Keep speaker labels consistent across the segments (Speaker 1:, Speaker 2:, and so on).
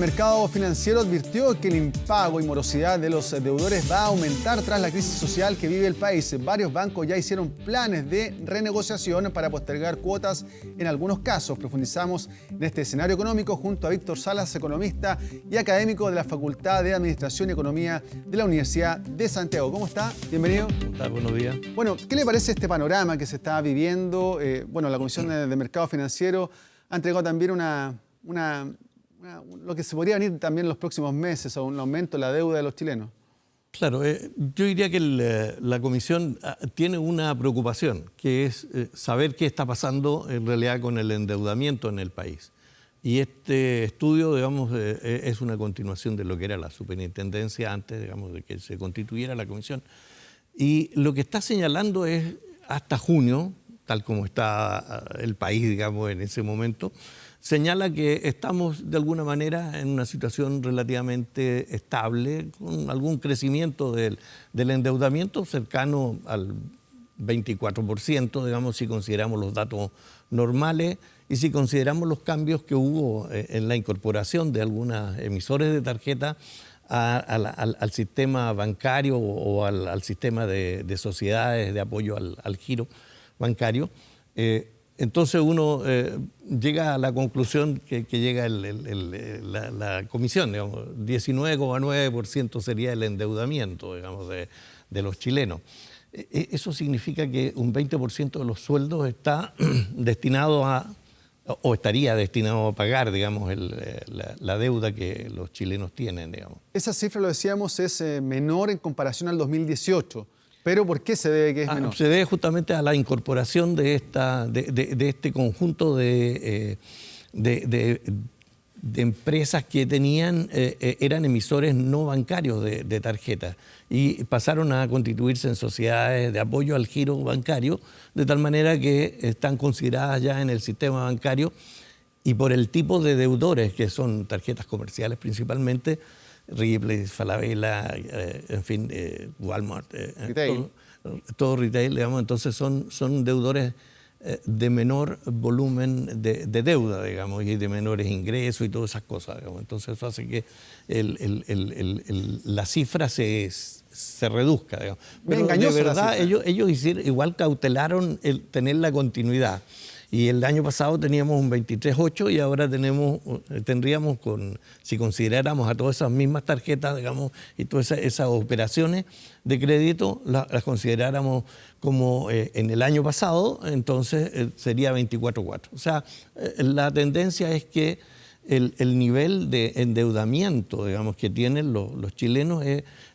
Speaker 1: El mercado financiero advirtió que el impago y morosidad de los deudores va a aumentar tras la crisis social que vive el país. Varios bancos ya hicieron planes de renegociación para postergar cuotas en algunos casos. Profundizamos en este escenario económico junto a Víctor Salas, economista y académico de la Facultad de Administración y Economía de la Universidad de Santiago. ¿Cómo está? Bienvenido.
Speaker 2: ¿Cómo está? Buenos días.
Speaker 1: Bueno, ¿qué le parece este panorama que se está viviendo? La Comisión de Mercado Financiero ha entregado también lo que se podría venir también en los próximos meses, a un aumento de la deuda de los chilenos.
Speaker 2: Claro, yo diría que la Comisión tiene una preocupación, que es saber qué está pasando en realidad con el endeudamiento en el país. Y este estudio, digamos, es una continuación de lo que era la superintendencia antes, digamos, de que se constituyera la Comisión. Y lo que está señalando es hasta junio, tal como está el país, digamos, en ese momento, señala que estamos de alguna manera en una situación relativamente estable, con algún crecimiento del endeudamiento cercano al 24%, digamos, si consideramos los datos normales y si consideramos los cambios que hubo en la incorporación de algunos emisores de tarjeta al sistema bancario o al sistema de sociedades de apoyo al giro bancario. Entonces uno llega a la conclusión que llega la comisión, digamos, 19,9% sería el endeudamiento, digamos, de los chilenos. Eso significa que un 20% de los sueldos está destinado o estaría destinado a pagar, digamos, la deuda que los chilenos tienen, digamos.
Speaker 1: Esa cifra, lo decíamos, es menor en comparación al 2018. ¿Pero por qué se debe que es menor?
Speaker 2: Se debe justamente a la incorporación de este conjunto de empresas que eran emisores no bancarios de tarjetas y pasaron a constituirse en sociedades de apoyo al giro bancario, de tal manera que están consideradas ya en el sistema bancario y por el tipo de deudores, que son tarjetas comerciales principalmente, Ripley, Falabella, en fin, Walmart, todo retail, digamos. Entonces son deudores de menor volumen de deuda, digamos, y de menores ingresos y todas esas cosas, digamos. Entonces eso hace que la cifra se reduzca, digamos. Pero de verdad ellos hicieron, igual cautelaron el tener la continuidad. Y el año pasado teníamos un 23,8 y ahora tendríamos, si consideráramos a todas esas mismas tarjetas, digamos, y todas esas operaciones de crédito, las consideráramos como en el año pasado, entonces sería 24,4. O sea, la tendencia es que el nivel de endeudamiento, digamos, que tienen los chilenos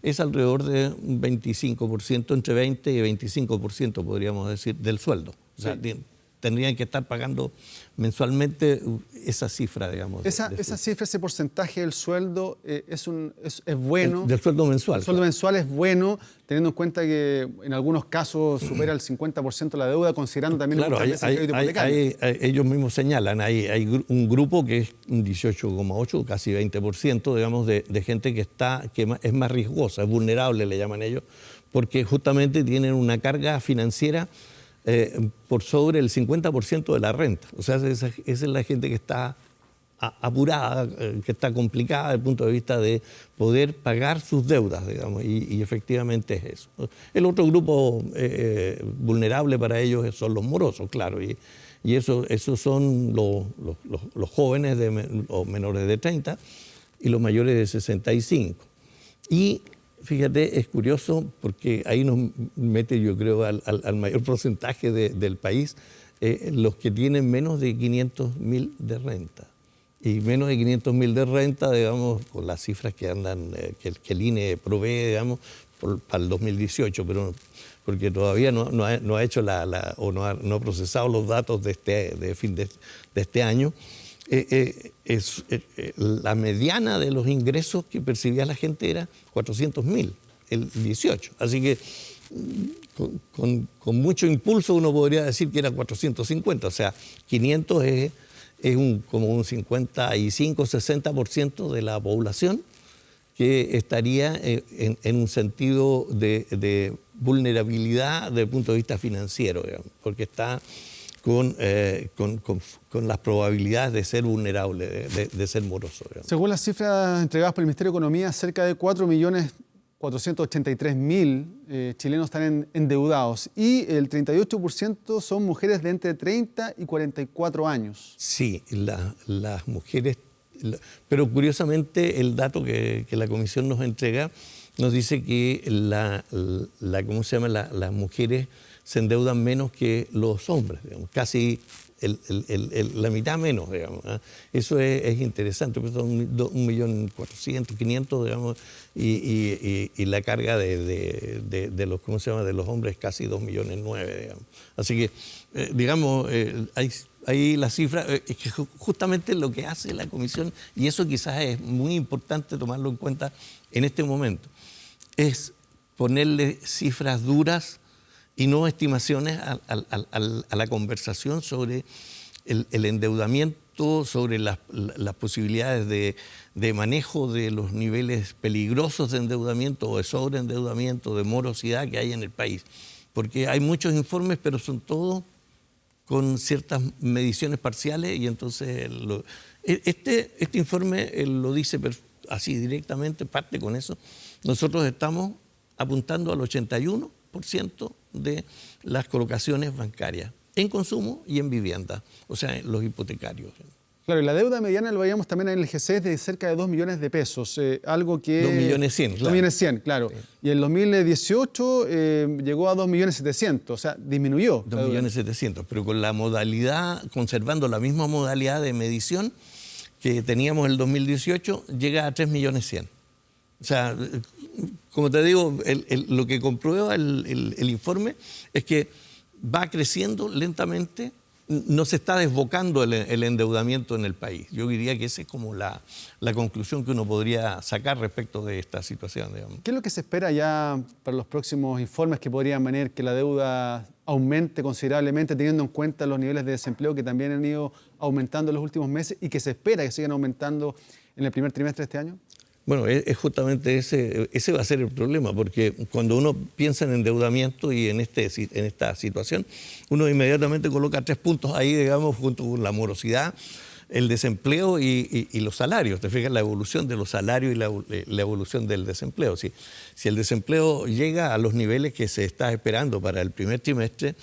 Speaker 2: es alrededor de un 25%, entre 20 y 25%, podríamos decir, del sueldo. O sea, tendrían que estar pagando mensualmente esa cifra, digamos.
Speaker 1: Esa cifra, ese porcentaje del sueldo es bueno.
Speaker 2: Del sueldo mensual.
Speaker 1: El sueldo mensual es bueno, teniendo en cuenta que en algunos casos supera el 50% la deuda, considerando también
Speaker 2: claro,
Speaker 1: el crédito hipotecario.
Speaker 2: Ellos mismos señalan, hay un grupo que es un 18,8, casi 20%, digamos, de gente que es más riesgosa, es vulnerable, le llaman ellos, porque justamente tienen una carga financiera por sobre el 50% de la renta. O sea, esa es la gente que está apurada, que está complicada desde el punto de vista de poder pagar sus deudas, digamos, y efectivamente es eso. El otro grupo vulnerable para ellos son los morosos, claro, y esos son los jóvenes o menores de 30 y los mayores de 65. Y fíjate, es curioso porque ahí nos mete, yo creo, al mayor porcentaje del país, los que tienen menos de 500.000 de renta. Y menos de 500.000 de renta, digamos, con las cifras que andan, que el INE provee, digamos, para el 2018, pero porque todavía no ha hecho no ha procesado los datos de este año. La mediana de los ingresos que percibía la gente era 400.000, el 18. Así que con mucho impulso uno podría decir que era 450. O sea, 500 es como un 55-60% de la población que estaría en un sentido de vulnerabilidad desde el punto de vista financiero, digamos, porque está con las probabilidades de ser vulnerable, de ser moroso. Digamos.
Speaker 1: Según las cifras entregadas por el Ministerio de Economía, cerca de 4.483.000 chilenos están endeudados y el 38% son mujeres de entre 30 y 44 años.
Speaker 2: Sí, las mujeres, pero curiosamente el dato que la Comisión nos entrega nos dice que ¿cómo se llama? Las mujeres se endeudan menos que los hombres, digamos, casi la mitad menos, digamos. ¿Eh? Eso es interesante, pues son 1.400.000, 500.000, digamos, y la carga de los, ¿cómo se llama? De los hombres casi 2.900.000, digamos. Así que, digamos, ahí la cifra, es que justamente lo que hace la Comisión, y eso quizás es muy importante tomarlo en cuenta en este momento, es ponerle cifras duras y no estimaciones a la conversación sobre el endeudamiento, sobre las posibilidades de manejo de los niveles peligrosos de endeudamiento o de sobreendeudamiento, de morosidad que hay en el país. Porque hay muchos informes, pero son todos con ciertas mediciones parciales y entonces este informe lo dice así directamente, parte con eso. Nosotros estamos apuntando al 81% de las colocaciones bancarias en consumo y en vivienda, o sea, en los hipotecarios.
Speaker 1: Claro, y la deuda mediana lo veíamos también en el GC de cerca de 2 millones de pesos, algo que...
Speaker 2: 2.100.000, claro.
Speaker 1: 2.100.000, claro. Sí. Y en 2018 llegó a 2.700.000, o sea, disminuyó.
Speaker 2: 2.700.000, pero con la modalidad, conservando la misma modalidad de medición que teníamos en el 2018, llega a 3.100.000. O sea, como te digo, lo que comprueba el informe es que va creciendo lentamente, no se está desbocando el endeudamiento en el país. Yo diría que esa es como la conclusión que uno podría sacar respecto de esta situación, digamos.
Speaker 1: ¿Qué es lo que se espera ya para los próximos informes que podrían venir que la deuda aumente considerablemente, teniendo en cuenta los niveles de desempleo que también han ido aumentando en los últimos meses y que se espera que sigan aumentando en el primer trimestre de este año?
Speaker 2: Bueno, es justamente ese va a ser el problema, porque cuando uno piensa en endeudamiento y en esta situación, uno inmediatamente coloca 3 puntos ahí, digamos, junto con la morosidad, el desempleo y los salarios. Te fijas la evolución de los salarios y la evolución del desempleo. Si el desempleo llega a los niveles que se está esperando para el primer trimestre,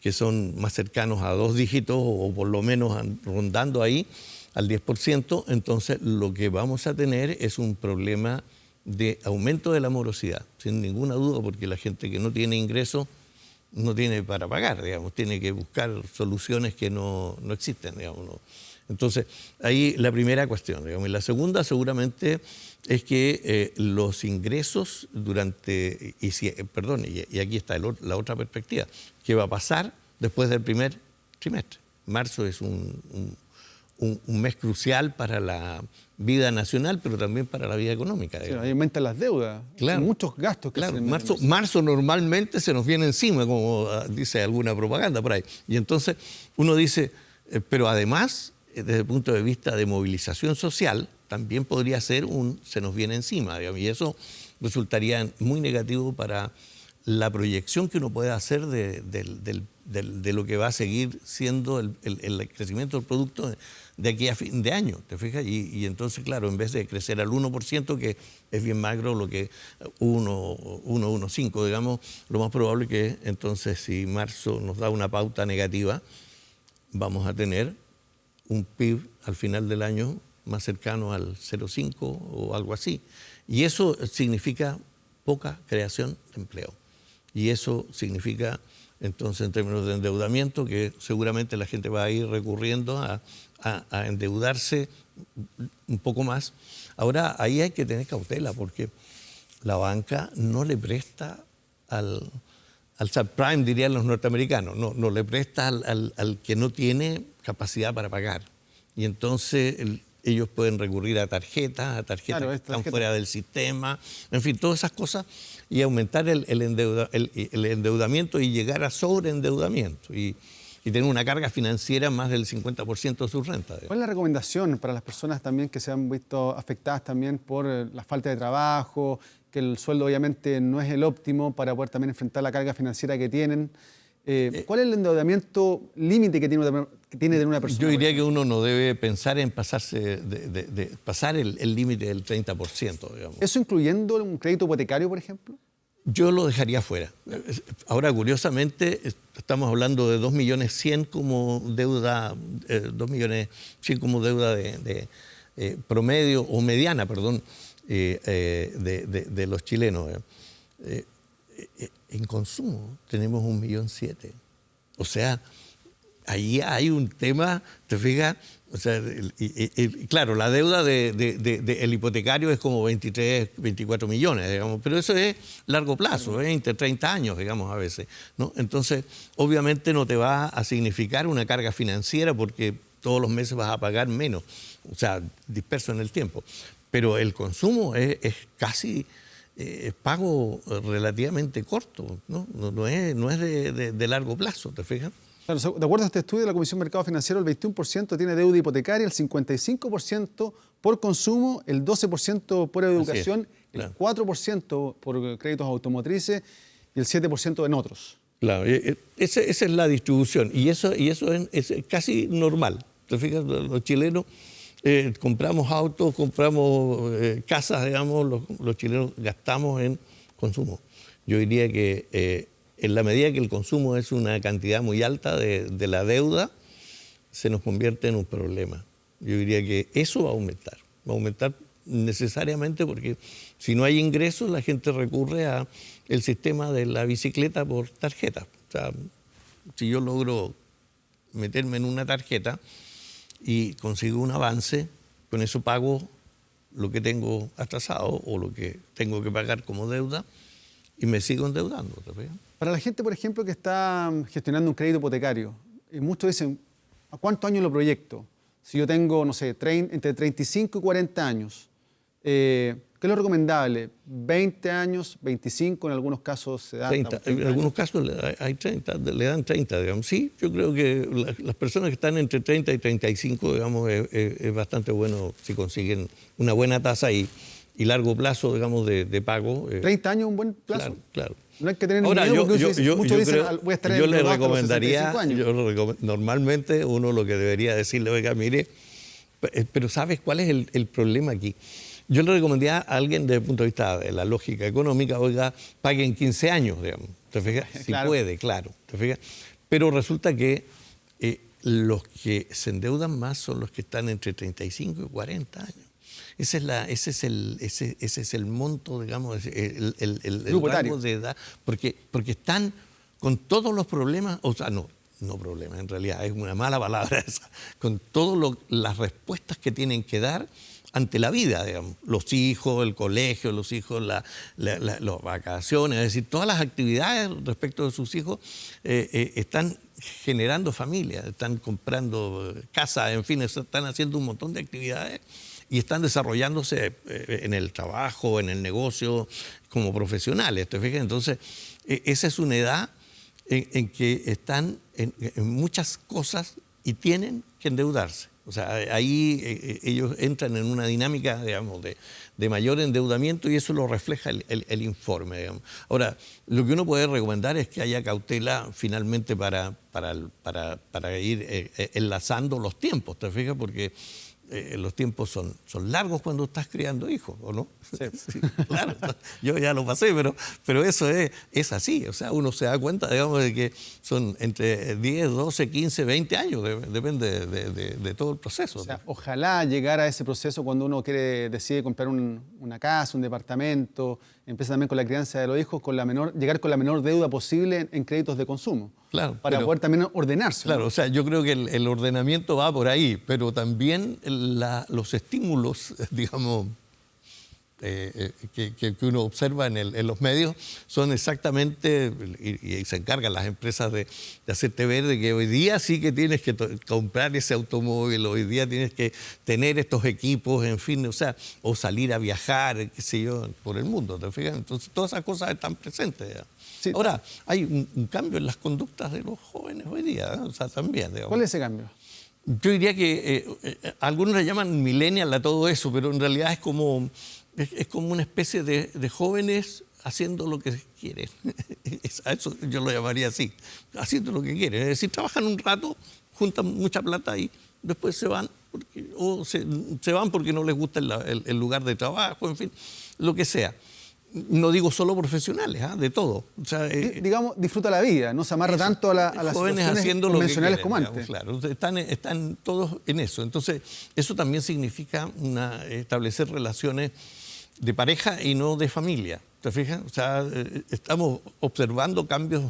Speaker 2: que son más cercanos a 2 dígitos o por lo menos rondando ahí, al 10%, entonces lo que vamos a tener es un problema de aumento de la morosidad, sin ninguna duda, porque la gente que no tiene ingresos no tiene para pagar, digamos, tiene que buscar soluciones que no existen, digamos. ¿No? Entonces, ahí la primera cuestión, digamos. Y la segunda seguramente es que los ingresos y aquí está la otra perspectiva, ¿qué va a pasar después del primer trimestre? Marzo es un mes crucial para la vida nacional, pero también para la vida económica.
Speaker 1: Sí, ahí aumentan las deudas,
Speaker 2: claro,
Speaker 1: muchos gastos. Que
Speaker 2: claro, marzo normalmente se nos viene encima, como dice alguna propaganda por ahí. Y entonces uno dice, pero además, desde el punto de vista de movilización social, también podría ser se nos viene encima, digamos, y eso resultaría muy negativo para la proyección que uno puede hacer de lo que va a seguir siendo el crecimiento del producto de aquí a fin de año, ¿te fijas? Y entonces, claro, en vez de crecer al 1%, que es bien magro, lo que 1,5, digamos, lo más probable es que entonces si marzo nos da una pauta negativa, vamos a tener un PIB al final del año más cercano al 0,5 o algo así. Y eso significa poca creación de empleo. Y eso significa, entonces, en términos de endeudamiento, que seguramente la gente va a ir recurriendo a endeudarse un poco más. Ahora, ahí hay que tener cautela, porque la banca no le presta al subprime, dirían los norteamericanos, no le presta al que no tiene capacidad para pagar. Y entonces ellos pueden recurrir a tarjetas claro, que están fuera del sistema, en fin, todas esas cosas, y aumentar el endeudamiento y llegar a sobreendeudamiento y tener una carga financiera más del 50% de sus rentas.
Speaker 1: ¿Cuál es la recomendación para las personas también que se han visto afectadas también por la falta de trabajo, que el sueldo obviamente no es el óptimo para poder también enfrentar la carga financiera que tienen? ¿Cuál es el endeudamiento límite que tiene de una persona?
Speaker 2: Yo diría que uno no debe pensar en pasarse de pasar el límite del 30%, digamos.
Speaker 1: ¿Eso incluyendo un crédito hipotecario, por ejemplo?
Speaker 2: Yo lo dejaría fuera. Ahora, curiosamente, estamos hablando de 2.100.000 como deuda, 2.100.000 como deuda de promedio o mediana, perdón, de los chilenos. En consumo tenemos 1.700.000. O sea, ahí hay un tema, ¿te fijas? O sea, claro, la deuda del hipotecario es como 23, 24 millones, digamos, pero eso es largo plazo, 20, 30 años, digamos, a veces, ¿no? Entonces, obviamente no te va a significar una carga financiera porque todos los meses vas a pagar menos, o sea, disperso en el tiempo. Pero el consumo es casi pago relativamente corto, ¿no? No es de largo plazo, ¿te fijas?
Speaker 1: Claro, de acuerdo a este estudio de la Comisión de Mercado Financiero, el 21% tiene deuda hipotecaria, el 55% por consumo, el 12% por educación, claro, el 4% por créditos automotrices y el 7% en otros.
Speaker 2: Claro, esa es la distribución y eso es casi normal. ¿Te fijas? Los chilenos compramos autos, compramos casas, digamos, los chilenos gastamos en consumo. Yo diría que en la medida que el consumo es una cantidad muy alta de la deuda, se nos convierte en un problema. Yo diría que eso va a aumentar necesariamente porque si no hay ingresos, la gente recurre al sistema de la bicicleta por tarjeta. O sea, si yo logro meterme en una tarjeta y consigo un avance, con eso pago lo que tengo atrasado o lo que tengo que pagar como deuda y me sigo endeudando. ¿Te fijas?
Speaker 1: Para la gente, por ejemplo, que está gestionando un crédito hipotecario, muchos dicen, ¿a cuántos años lo proyecto? Si yo tengo, no sé, entre 35 y 40 años, ¿qué es lo recomendable? ¿20 años, 25, en algunos casos se da
Speaker 2: 30, en algunos casos hay 30, le dan 30, digamos. Sí, yo creo que las personas que están entre 30 y 35, digamos, es bastante bueno si consiguen una buena tasa y largo plazo, digamos, de pago.
Speaker 1: 30 años es un buen plazo.
Speaker 2: Claro, claro.
Speaker 1: No hay que tener
Speaker 2: ahora,
Speaker 1: miedo porque
Speaker 2: muchos
Speaker 1: dicen, voy a estar en
Speaker 2: le
Speaker 1: recomendaría,
Speaker 2: normalmente uno lo que debería decirle, oiga, mire, pero ¿sabes cuál es el problema aquí? Yo le recomendaría a alguien desde el punto de vista de la lógica económica, oiga, paguen 15 años, digamos, ¿te fijas? Si claro, puede, claro, ¿te fijas? Pero resulta que los que se endeudan más son los que están entre 35 y 40 años. Ese es el monto, digamos, el rango de edad, porque están con todos los problemas, o sea, no problemas, en realidad es una mala palabra esa, con todas las respuestas que tienen que dar ante la vida, digamos, los hijos, el colegio, los hijos, las vacaciones, es decir, todas las actividades respecto de sus hijos están generando familias, están comprando casas, en fin, están haciendo un montón de actividades y están desarrollándose en el trabajo, en el negocio, como profesionales, ¿te fijas? Entonces, esa es una edad en que están en muchas cosas y tienen que endeudarse. O sea, ahí ellos entran en una dinámica, digamos, de mayor endeudamiento y eso lo refleja el informe, digamos. Ahora, lo que uno puede recomendar es que haya cautela finalmente para ir enlazando los tiempos, ¿te fijas? Porque los tiempos son largos cuando estás criando hijos, ¿o no?
Speaker 1: Sí.
Speaker 2: Sí, claro, yo ya lo pasé, pero eso es así. O sea, uno se da cuenta, digamos, de que son entre 10, 12, 15, 20 años, depende de todo el proceso.
Speaker 1: O sea, ojalá llegar a ese proceso cuando uno decide comprar una casa, un departamento, empieza también con la crianza de los hijos, llegar con la menor deuda posible en créditos de consumo.
Speaker 2: Claro,
Speaker 1: para poder también ordenarse.
Speaker 2: Claro, ¿no? O sea, yo creo que el ordenamiento va por ahí, pero también los estímulos, digamos, que uno observa en los medios son exactamente, y se encargan las empresas de hacerte ver de que hoy día sí que tienes que comprar ese automóvil, hoy día tienes que tener estos equipos, en fin, o sea, o salir a viajar, qué sé yo, por el mundo, ¿te fijas? Entonces, todas esas cosas están presentes ya. Sí. Ahora, hay un cambio en las conductas de los jóvenes hoy día, ¿eh? O sea, también, digamos.
Speaker 1: ¿Cuál es ese cambio?
Speaker 2: Yo diría que algunos le llaman millennial a todo eso, pero en realidad es como una especie de jóvenes haciendo lo que quieren. A eso yo lo llamaría así, haciendo lo que quieren. Es decir, trabajan un rato, juntan mucha plata y después se van, se van porque no les gusta el lugar de trabajo, en fin, lo que sea. No digo solo profesionales, de todo. O sea,
Speaker 1: digamos, disfruta la vida, no se amarra tanto a las situaciones convencionales como antes.
Speaker 2: Claro, están todos en eso. Entonces, eso también significa establecer relaciones de pareja y no de familia. ¿Te fijas? O sea, estamos observando cambios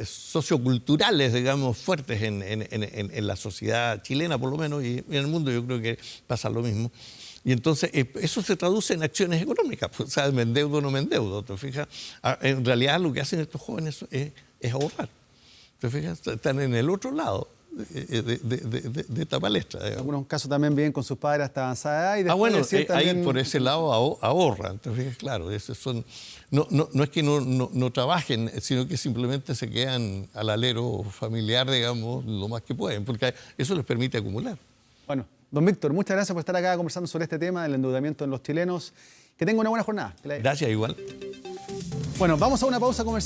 Speaker 2: socioculturales, digamos, fuertes en la sociedad chilena, por lo menos, y en el mundo yo creo que pasa lo mismo. Y entonces eso se traduce en acciones económicas. Pues, o sea, me endeudo o no me endeudo. ¿Te fijas? En realidad lo que hacen estos jóvenes es ahorrar. ¿Te fijas? Están en el otro lado de esta palestra.
Speaker 1: En algunos casos también viven con sus padres hasta avanzada edad. Y
Speaker 2: bueno,
Speaker 1: también...
Speaker 2: ahí por ese lado ahorran. ¿Te fijas? Claro, no es que no trabajen, sino que simplemente se quedan al alero familiar, digamos, lo más que pueden, porque eso les permite acumular.
Speaker 1: Bueno, don Víctor, muchas gracias por estar acá conversando sobre este tema del endeudamiento en los chilenos. Que tenga una buena jornada.
Speaker 2: Gracias, igual.
Speaker 1: Bueno, vamos a una pausa comercial.